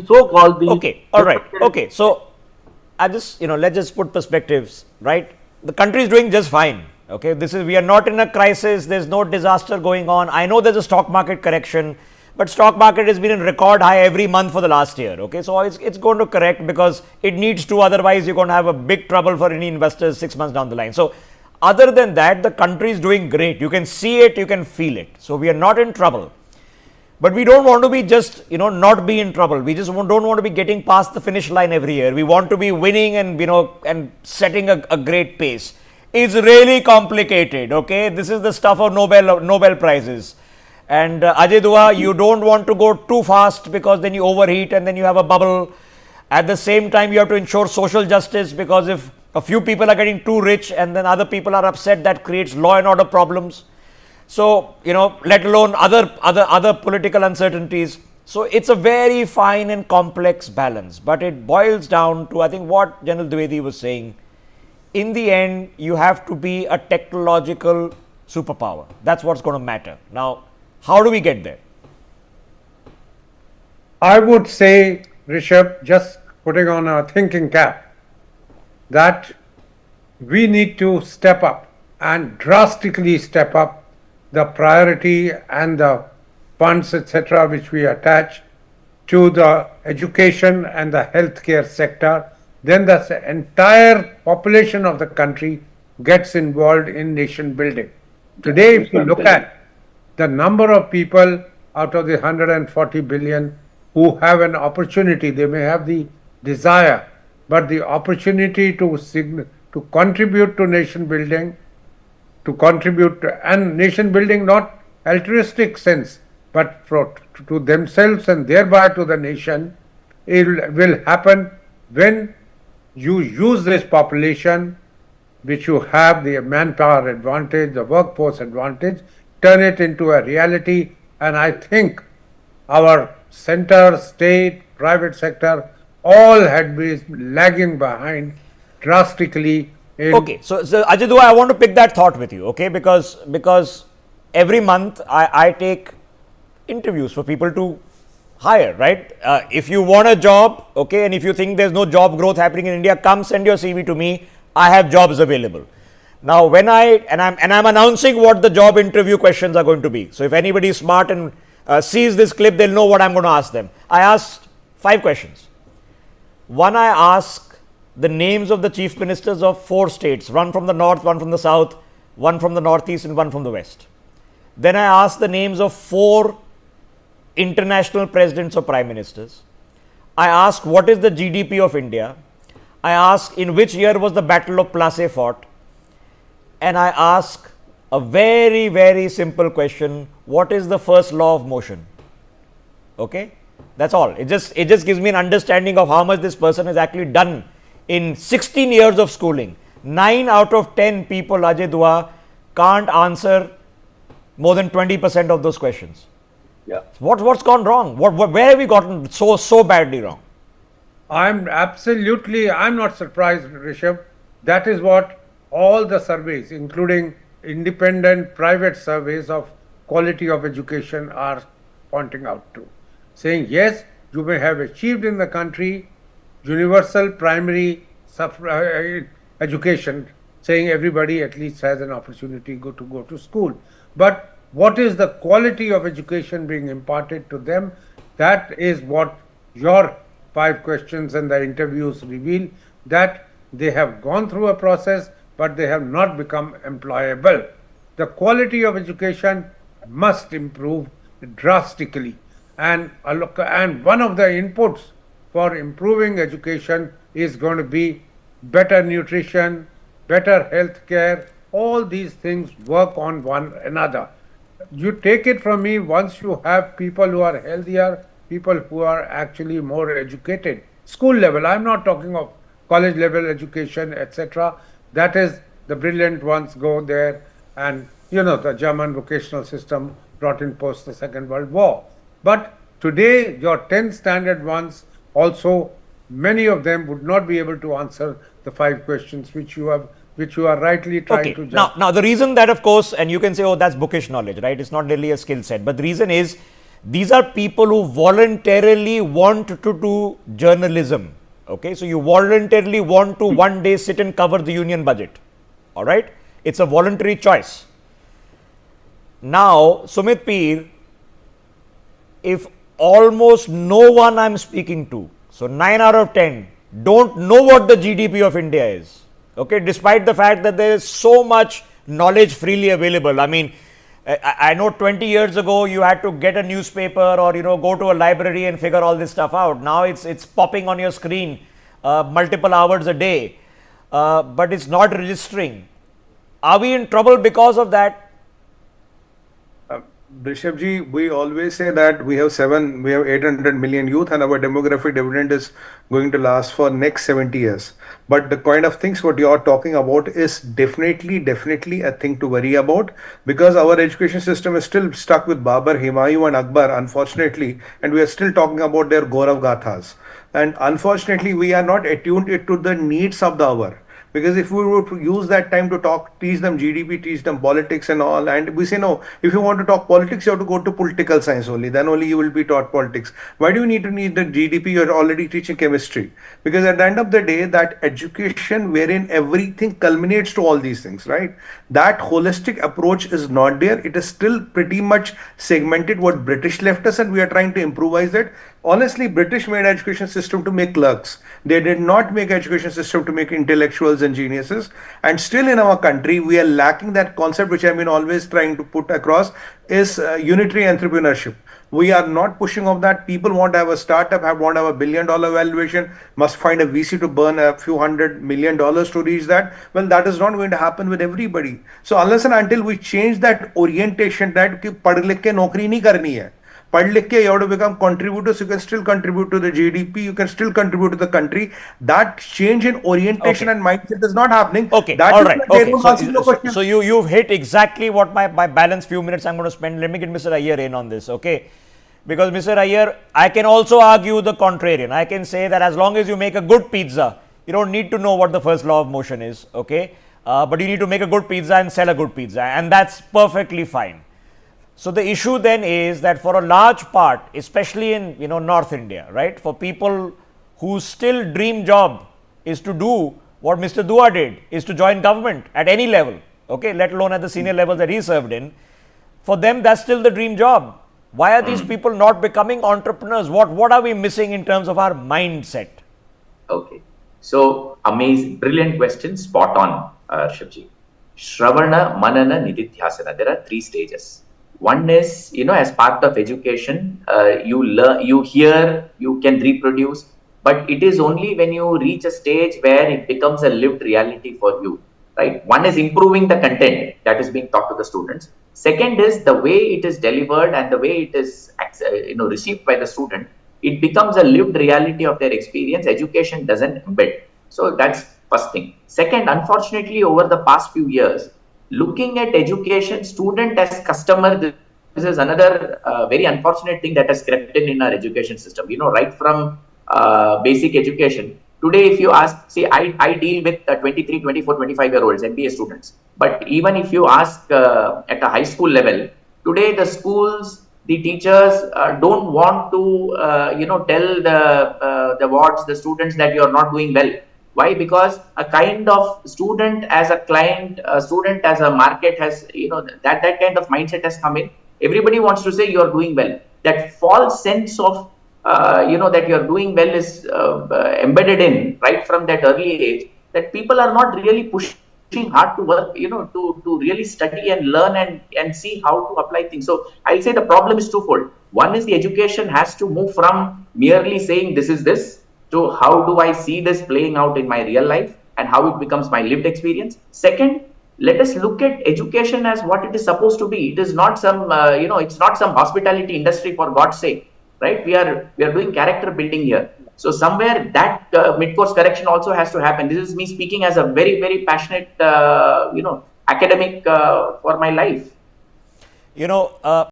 so-called the Okay, all right. Okay, so I just, let's just put perspectives, right? The country is doing just fine. Okay, we are not in a crisis. There's no disaster going on. I know there's a stock market correction, but stock market has been in record high every month for the last year. Okay, so it's going to correct because it needs to. Otherwise, you're going to have a big trouble for any investors 6 months down the line. So, other than that, the country is doing great. You can see it, you can feel it. So, we are not in trouble. But we don't want to be just, not be in trouble. We just don't want to be getting past the finish line every year. We want to be winning and, and setting a great pace. It's really complicated, okay? This is the stuff of Nobel Prizes. And Ajay Dua, you don't want to go too fast because then you overheat and then you have a bubble. At the same time, you have to ensure social justice because if a few people are getting too rich and then other people are upset, that creates law and order problems. So, let alone other political uncertainties. So, it's a very fine and complex balance, but it boils down to, I think, what General Dwivedi was saying. In the end, you have to be a technological superpower. That's what's going to matter. Now, how do we get there? I would say, Rishabh, just putting on a thinking cap, that we need to step up and drastically step up the priority and the funds, etc., which we attach to the education and the healthcare sector. Then the entire population of the country gets involved in nation building. Today, if you look at the number of people out of the 140 billion who have an opportunity, they may have the desire, but the opportunity to contribute to nation building, and nation building not altruistic sense, but to themselves and thereby to the nation, it will happen when you use this population, which you have the manpower advantage, the workforce advantage, turn it into a reality. And I think our center, state, private sector, all had been lagging behind drastically. Okay, so Ajay Dua, I want to pick that thought with you, okay, because every month I take interviews for people to hire, right? If you want a job, okay, and if you think there's no job growth happening in India, come send your CV to me. I have jobs available. Now, when I'm announcing what the job interview questions are going to be. So if anybody is smart and sees this clip, they'll know what I'm going to ask them. I asked 5 questions. One, I ask the names of the chief ministers of 4 states, one from the north, one from the south, one from the northeast, and one from the west. Then I asked the names of 4 international presidents or prime ministers. I asked what is the GDP of India. I asked in which year was the Battle of Plassey fought. And I asked a very, very simple question: what is the first law of motion? Okay, that's all. It just gives me an understanding of how much this person has actually done in 16 years of schooling. 9 out of 10 people, Ajay Dua, can't answer more than 20% of those questions. Yeah. What's gone wrong? Where have we gotten so badly wrong? I'm not surprised, Rishabh. That is what all the surveys, including independent private surveys of quality of education, are pointing out to. Saying, yes, you may have achieved in the country universal primary education, saying everybody at least has an opportunity to go to school. But what is the quality of education being imparted to them? That is what your 5 questions and the interviews reveal, that they have gone through a process, but they have not become employable. The quality of education must improve drastically. And one of the inputs for improving education is going to be better nutrition, better health care. All these things work on one another. You take it from me, once you have people who are healthier, people who are actually more educated, school level, I'm not talking of college level education, etc. That is, the brilliant ones go there, and the German vocational system brought in post the Second World War. But today, your 10 standard ones also, many of them would not be able to answer the 5 questions which you are rightly trying to judge. Now the reason that, of course, and you can say, oh, that's bookish knowledge, right? It's not really a skill set. But the reason is These are people who voluntarily want to do journalism. Okay, so you voluntarily want to one day sit and cover the union budget. All right, it's a voluntary choice. Now, Sumit Peer, if almost no one I'm speaking to, so 9 out of 10, don't know what the GDP of India is, okay, despite the fact that there is so much knowledge freely available. I mean, I know 20 years ago you had to get a newspaper or go to a library and figure all this stuff out. Now it's popping on your screen multiple hours a day, but it's not registering. Are we in trouble because of that? Rishabhji, we always say that we have 800 million youth and our demographic dividend is going to last for next 70 years. But the kind of things what you are talking about is definitely a thing to worry about, because our education system is still stuck with Babur, Humayun and Akbar, unfortunately, and we are still talking about their Gaurav Gathas. And unfortunately, we are not attuned it to the needs of the hour. Because if we were to use that time to teach them GDP, teach them politics and all, and we say, no, if you want to talk politics, you have to go to political science only, then only you will be taught politics. Why do you need the GDP? You're already teaching chemistry. Because at the end of the day, that education wherein everything culminates to all these things, right? That holistic approach is not there. It is still pretty much segmented what British left us, and we are trying to improvise it. Honestly, British made education system to make clerks. They did not make education system to make intellectuals and geniuses. And still in our country, we are lacking that concept, which I've been always trying to put across, is unitary entrepreneurship. We are not pushing of that. People want to have a startup, want to have $1 billion valuation, must find a VC to burn a few $100 million to reach that. Well, that is not going to happen with everybody. So unless and until we change that orientation, that पढ़ लिख के नौकरी नहीं करनी है, पढ़ लिख के you have to become contributors, you can still contribute to the GDP, you can still contribute to the country. That change in orientation and mindset is not happening. Okay, that all right. Okay, so you've hit exactly what my balance few minutes I'm going to spend. Let me get Mr. Iyer in on this, okay? Because Mr. Iyer, I can also argue the contrarian. I can say that as long as you make a good pizza, you don't need to know what the first law of motion is, okay? But you need to make a good pizza and sell a good pizza, and that's perfectly fine. So the issue then is that for a large part, especially in North India, right, for people whose still dream job is to do what Mr. Dua did, is to join government at any level, okay, let alone at the senior levels that he served in, for them that's still the dream job. Why are these people not becoming entrepreneurs? What are we missing in terms of our mindset? Okay, so amazing, brilliant question, spot on, Shivji. Shravana, Manana, Nididhyasana. There are 3 stages. One is, as part of education, you learn, you hear, you can reproduce, but it is only when you reach a stage where it becomes a lived reality for you, right? One is improving the content that is being taught to the students. Second is the way it is delivered and the way it is, received by the student. It becomes a lived reality of their experience. Education doesn't embed. So that's first thing. Second, unfortunately, over the past few years, looking at education, student as customer, this is another very unfortunate thing that has crept in our education system. Right from basic education. Today, if you ask, see, I deal with 23, 24, 25-year-olds, MBA students. But even if you ask at a high school level, today the schools, the teachers don't want to, tell the students that you are not doing well. Why? Because a kind of student as a client, a student as a market has, that kind of mindset has come in. Everybody wants to say you are doing well. That false sense of, that you are doing well is embedded in right from that early age, that people are not really pushing hard to work, to really study and learn and see how to apply things. So I'll say the problem is twofold. One is the education has to move from merely saying this is this, to how do I see this playing out in my real life and how it becomes my lived experience. Second, let us look at education as what it is supposed to be. It is not some, it's not some hospitality industry, for God's sake, right? We are doing character building here. So somewhere that mid-course correction also has to happen. This is me speaking as a very, very passionate, academic for my life.